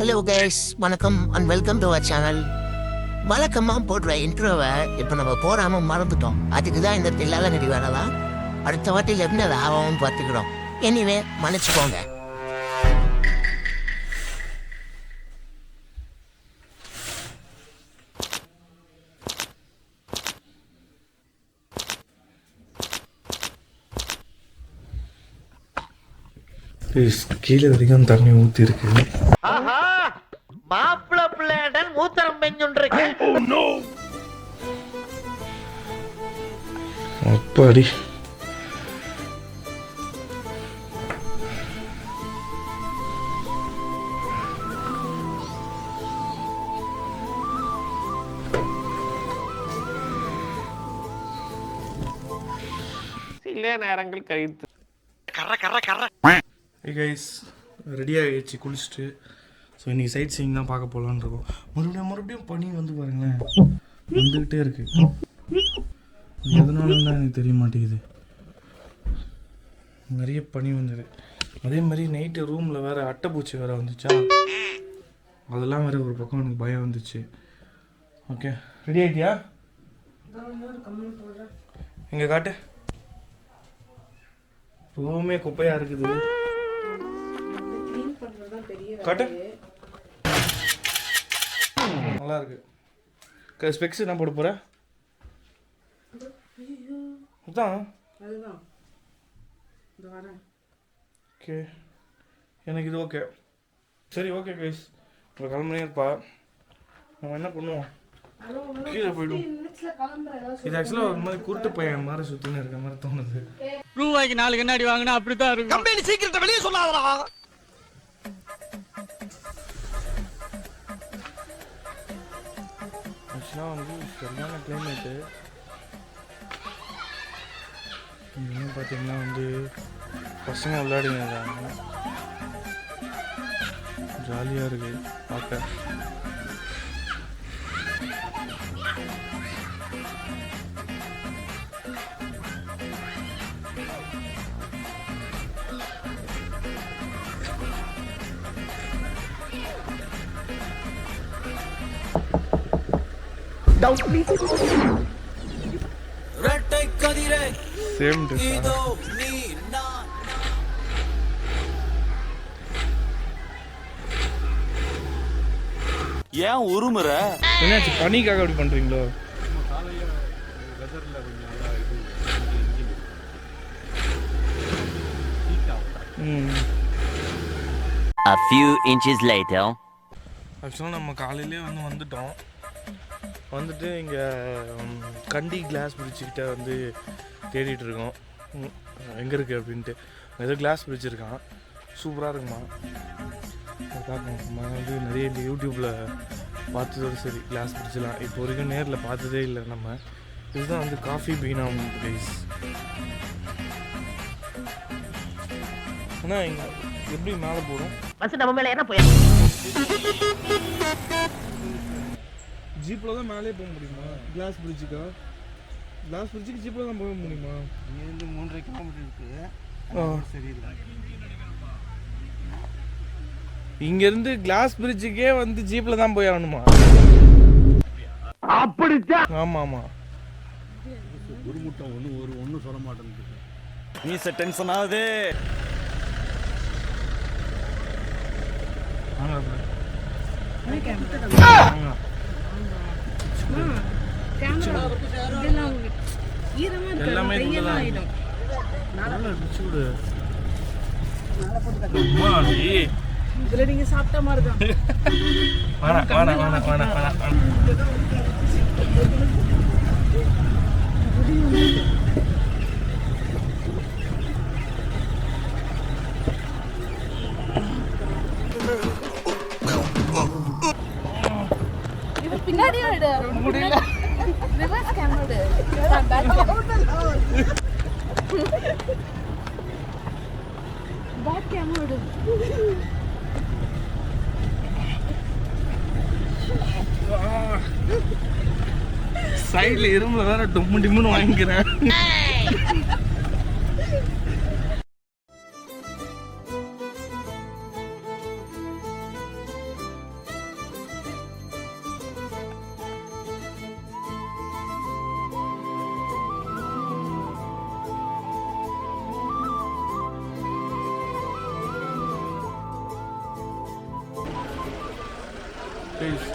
Hello guys, வணக்கம் and welcome to our channel. வழக்கமாக போடுற இன்ட்ரோவை இப்போ நம்ம போடாமல் மறந்துட்டோம். அதுக்கு தான் இந்த தில்லால நடி வரலாம். அடுத்த வாட்டியில் எப்படி அதை ஆகாமல் பார்த்துக்கிறோம். எனிவே மன்னிச்சுக்கோங்க. கீழே வரைக்கும் தண்ணி ஊற்றி இருக்கு. மாப்பிள பிள்ளைடன் மூத்தரம் பெஞ்சுருக்கு. அப்பாடி சில நேரங்கள் கழித்து கைஸ் ரெடி ஆகிடுச்சு குளிச்சுட்டு. ஸோ இன்றைக்கி சைட் சீயிங் தான் பார்க்க போகலான்னு இருக்கோம். மறுபடியும் பனி வந்து பாருங்களேன் வந்துக்கிட்டே இருக்கு. எதனால தான் எனக்கு தெரிய மாட்டேங்குது. நிறைய பனி வந்தது. அதே மாதிரி நைட்டு ரூமில் வேறு அட்டைப்பூச்சி வேறு வந்துச்சா, அதெல்லாம் வேறு ஒரு பக்கம் எனக்கு பயம் வந்துச்சு. ஓகே ரெடி ஆகிட்டியா? எங்கே காட்டு. ரூமே குப்பையாக இருக்குது. காட்டு. நல்லா இருக்கு. ஸ்பெக்ஸ் என்ன போட போற? அதான் ஓகே, எனக்கு இது ஓகே. சரி ஓகே கைஸ், இப்போ கிளம்புனே இருப்பா. நம்ம என்ன பண்ணுவோம், கீழே போய்டும். இது ஆக்சுவலாக ஒரு மாதிரி குருட்டு பையன் மாதிரி சுற்றின்னு இருக்க மாதிரி தோணுது. ரூபாய்க்கு 4 கண்ணாடி வாங்கினா அப்படித்தான் இருக்கும். கம்பெனி சீக்கிரத்தை வெளியே சொல்லாதடா. ஆக்சுவலாக வந்து சரியான கிளைமேட்டு. இன்னும் பார்த்தீங்கன்னா வந்து பசங்க விளையாடிங்க இருக்காங்க. ஜாலியாக இருக்குது பார்க்க. சேம் ஏன் உருமுற? என்னாச்சு, பனிக்காக அப்படி பண்றீங்களோ? A few inches later. ஆக்சுவலாக நம்ம காலையிலே வந்துட்டோம். வந்துட்டு இங்கே கண்டி கிளாஸ் பிரிட்ஜுக்கிட்ட வந்து தேடிட்டு இருக்கோம் எங்கே இருக்குது அப்படின்ட்டு. ஏதோ கிளாஸ் பிரிட்ஜ் இருக்கான், சூப்பராக இருக்குமா பார்க்கணும். நம்ம வந்து நிறைய யூடியூப்பில் பார்த்ததோடு சரி கிளாஸ் பிரிட்ஜெலாம் இப்போ வரைக்கும் நேரில் பார்த்ததே இல்லை நம்ம. இதுதான் வந்து காஃபி பீனா ப்ளேஸ். ஆனால் இங்கே எப்படி மேலே போகிறோம்? நம்ம மேலே என்ன போய் ஜீப்பில் தான் மேலே போக முடியுமா? கிளாஸ் பிரிட்ஜுக்கா? கிளாஸ் பிரிட்ஜுக்கு ஜீப்பில் தான் போக முடியுமா? இங்கேருந்து 3.5 கிலோமீட்டர் இருக்குது. சரியில்லை. இங்கேருந்து கிளாஸ் பிரிட்ஜுக்கே வந்து ஜீப்பில் தான் போய் ஆகணுமா? அப்படித்தான். ஆமாம் ஆமாம். ஒரு முட்டை ஒன்றும் சொல்ல மாட்டேங்குது. நீ டென்ஷன் ஆகுது. எல்லாமே நீங்க சாப்பிட்ட மாதிரி தான். பின்னாடி முடியல. Reverse camera back camera. சைடில் இரும்புல வேற டொம்மு டிம்முன்னு வாங்கிக்கிறேன்.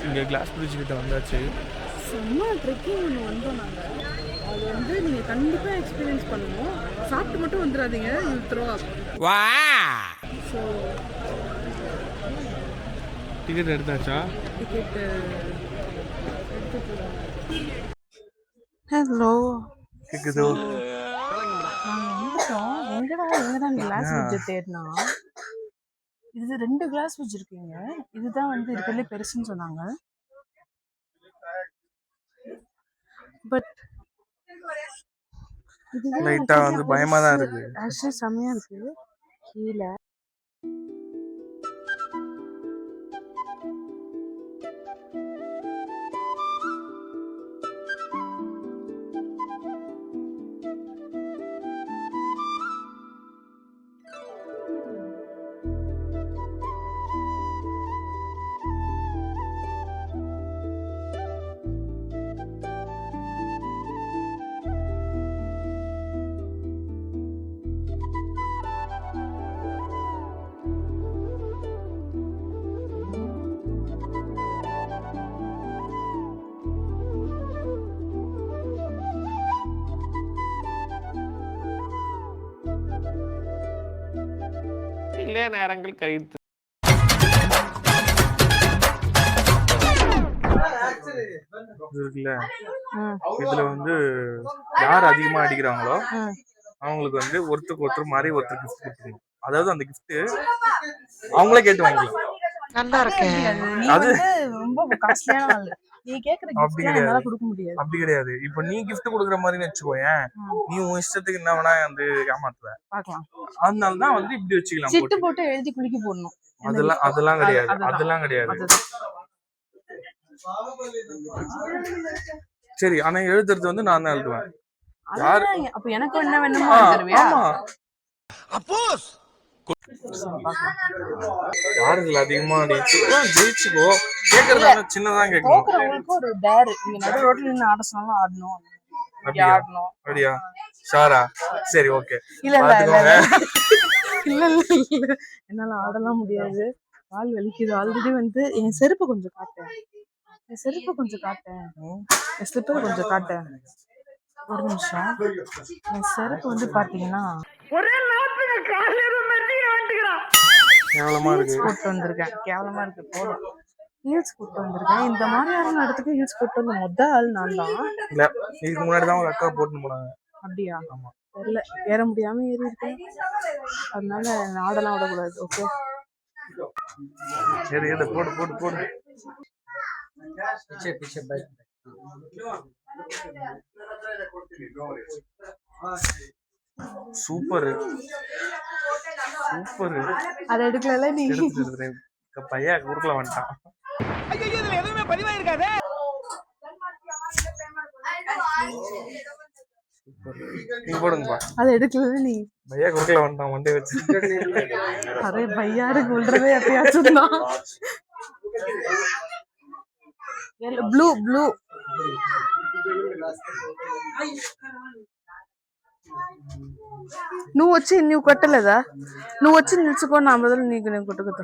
இங்கே கிளாஸ் பிரிட்ஜ் கிட்ட வந்தாச்சு. செம்ம ட்ரெக்கிங் ஒன்று வந்தோம் நாங்கள். அது வந்து நீங்கள் கண்டிப்பாக எக்ஸ்பீரியன்ஸ் பண்ணணும். சாப்பிட்டு மட்டும் வந்துடாதீங்க, you throw up. So ticket எடுத்தாச்சா? டிக்கெட்டு ஹலோ கேக்குதோ? நாங்கள் வந்துட்டோம். எங்கதான் கிளாஸ் பிரிட்ஜை தேடினா இது 2 கிளாஸ் பிரிட்ஜ் இருக்குங்க. இதுதான் வந்து இருக்கிறதுலே பெருசுன்னு சொன்னாங்க. பட் லைட்டா வந்து பயமா தான் இருக்கு. ஆக்சுவலி செம்மையா இருக்கு. கீழே சில நேரங்கள் கழித்து இருக்குல்ல, இதுல வந்து யார் அதிகமா அடிக்கிறாங்களோ அவங்களுக்கு வந்து ஒருத்தருக்கு ஒருத்தர் மாதிரி ஒருத்தர் கிஃப்ட் கொடுத்துருணும். அதாவது அந்த கிஃப்ட் அவங்களே கேட்டு வாங்கிக்கலாம். நல்லா இருக்கேன். அது ரொம்ப காஸ்ட்லியான ஆளு. நீ கேக்குற அப்படி கிஃப்ட் என்னால கொடுக்க முடியாது. அப்படி கிடையாது. இப்ப நீ கிஃப்ட் கொடுக்குற மாதிரின்னு வச்சுக்கோயேன், நீ உன் இஷ்டத்துக்கு என்ன வேணா வந்து ஏமாத்துவ. பார்க்கலாம். அதனாலதான் வந்து இப்படி வச்சுக்கலாம். சிட்டு போட்டு எழுதி குளிக்க போடணும். அதெல்லாம் கிடையாது. அதெல்லாம் கிடையாது. சரி, ஆனா எழுதுறது வந்து நான் தான் எழுதுவேன். யாரு அப்ப எனக்கு என்ன வேணுமோ தருவியா? அப்போஸ் யாருக்கு அதிகமா ஜெயிச்சுக்கோ. கேக்குறது சின்னதா கேட்கணும். போக்குறவங்களுக்கு ஒரு டேர். இங்க நடு ரோட்ல நின்று ஆட சொன்னாலும் ஆடணும். ஆடணும். அப்படியா? ஷாரா? சரி, ஓகே. இல்ல இல்ல இல்ல இல்ல என்னால ஆடலாம் முடியாது. கால் வலிக்குது. ஆல்ரெடி வந்து என் செருப்பு கொஞ்சம் காட்டேன். என் ஸ்லிப்பர் கொஞ்சம் காட்டேன். ஒரு நிமிஷம். என் செருப்பு வந்து பாத்தீங்கன்னா கேவலமா இருக்கு. போட்டு வந்திருக்கேன். கேவலமா இருக்கு. போதும். ஹீல்ஸ் போட்டு வந்திருக்கேன். இந்த மாதிரியான இடத்துக்கு ஹீல்ஸ் போட்டு வந்த மொதல் ஆள் நான் தான். இல்ல, இதுக்கு முன்னாடி தான் ஒரு அக்கா போட்டு போனாங்க. அப்படியா? தெரியல. ஏற முடியாம ஏறி இருக்கேன். அதனால ஆடெல்லாம் விடக்கூடாது. ஓகே, சரி, போடு. சூப்பர். அதை எடுக்கல நீ. பையன் ஊருக்குள்ள வந்துட்டான். எதுவுமே பதிவாயிருக்காது. நீ போடுங்கப்பா. அதை எடுக்கல நீ. பையா ஊருக்குள்ள வந்துட்டான். வண்டி வச்சு அரே பையாருக்கு விடுறதே எப்பயாச்சும் தான். ப்ளூ నువ్వు వచ్చి నువ్వు కొట్టలేదా? నువ్వు వచ్చి నిల్చుకో, నా బదులు నీకు నేను కొట్టుకుతా.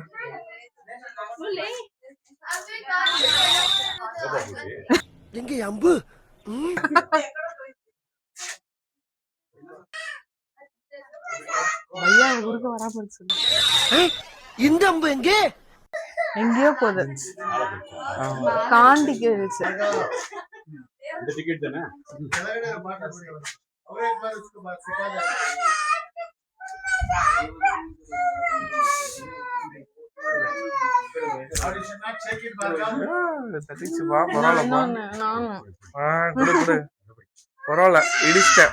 அம்பு பையா குறுக்க வராம சொல்லு. இந்த அம்பு எங்கேயோ போகுது. தாண்டிக்கு பரவாயில்ல, இடிச்சிட்டேன்.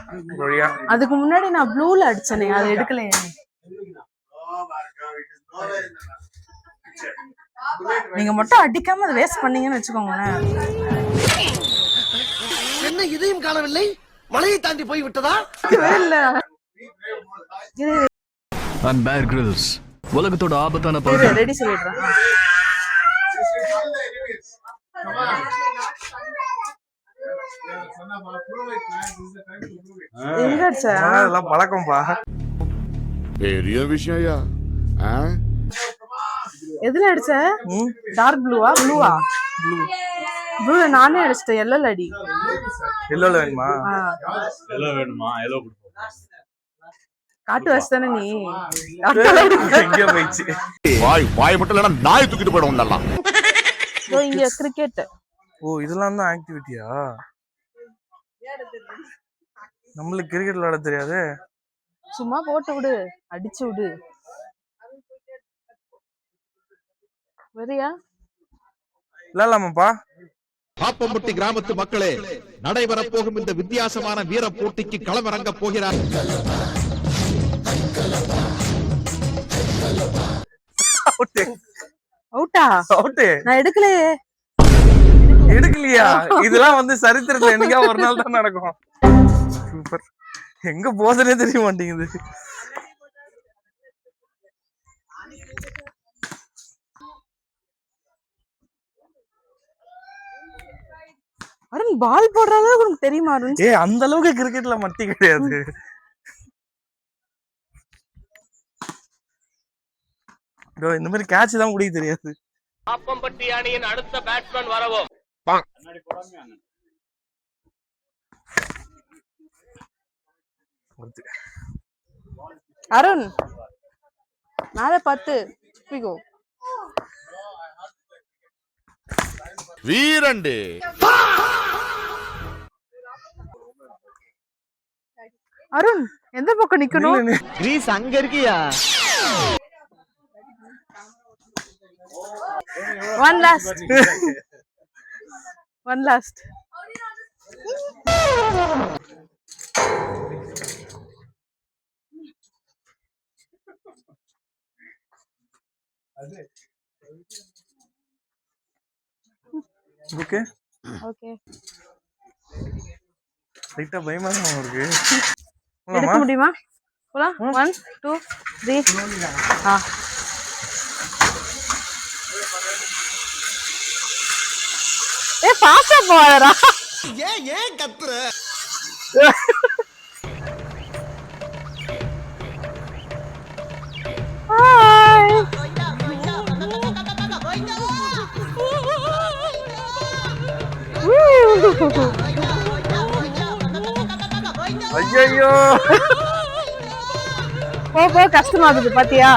அதுக்கு முன்னாடி நான் ப்ளூல அடிச்சனே, அதை எடுக்கலையே. நீங்க மட்டும் அடிக்காம அதை வேஸ்ட் பண்ணீங்கன்னு வச்சுக்கோங்களேன். என்ன இதையும் காணவில்லை? மலையை தாண்டி போய் விட்டதா? இல்ல பேர் கிரில்ஸ் உலகத்தோட ஆபத்தான பகுதி. ரெடி சொல்லிடுறேன். எல்லாம் பழக்கம்பா. பெரிய விஷயம். எதுல அடிச்ச? ம் டார்க் ப்ளூவா? ப்ளூவா? ப்ளூ ப்ளூல நானே அடிச்சிட்டேன். எல்லோல அடி. எல்லோல வேணுமா? எல்லோ வேணுமா? எல்லோ காட்டு வச்சுதானே நீ. எங்கேயோ போயிடுச்சு. வாய் மட்டும் இல்லைன்னா நாய் தூக்கிட்டு போயிடும் நல்லா. இங்க கிரிக்கெட். ஓ இதெல்லாம் தான் ஆக்டிவிட்டியா? நம்மளுக்கு கிரிக்கெட் விளையாட தெரியாது. சும்மா போட்டு விடு, அடிச்சு விடு. வரியா? விளையாடலாமாப்பா? பாப்பம்பட்டி கிராமத்து மக்களே, நடைபெற போகும் இந்த வித்தியாசமான வீர போட்டிக்கு களமிறங்க போகிறார். அவுட்டா? அவுட்டு. நான் எடுக்கலையே. எடுக்கலையா? இதெல்லாம் வந்து சரித்திரத்துல என்னைக்கா ஒரு நாள் தான் நடக்கும். சூப்பர். எங்க போதனே தெரிய மாட்டேங்குது. அருண் பால் போடுறதா உனக்கு தெரியுமா அருண்? அந்த அளவுக்கு கிரிக்கெட்ல மட்டி கிடையாது. இந்த மாதிரி கேட்ச் தான் முடிய தெரியாது. பாப்பம்பட்டி அணியின் அடுத்த பேட்ஸ்மேன் வரவும். அருண் மேல 10 பிகோ. வீரண்டு. அருண் எந்த பக்கம் நிக்கணும்? கிரீஸ் அங்க இருக்கியா? One last. Okay okay. லைட்டா பயமா தான் இருக்கு. எடுக்க முடியுமா? போலாம். 1 2 3. பாஸ்டா போறடா. ஏன் கத்துற? ஐயோ போ கஷ்டமாகுது பாத்தியா?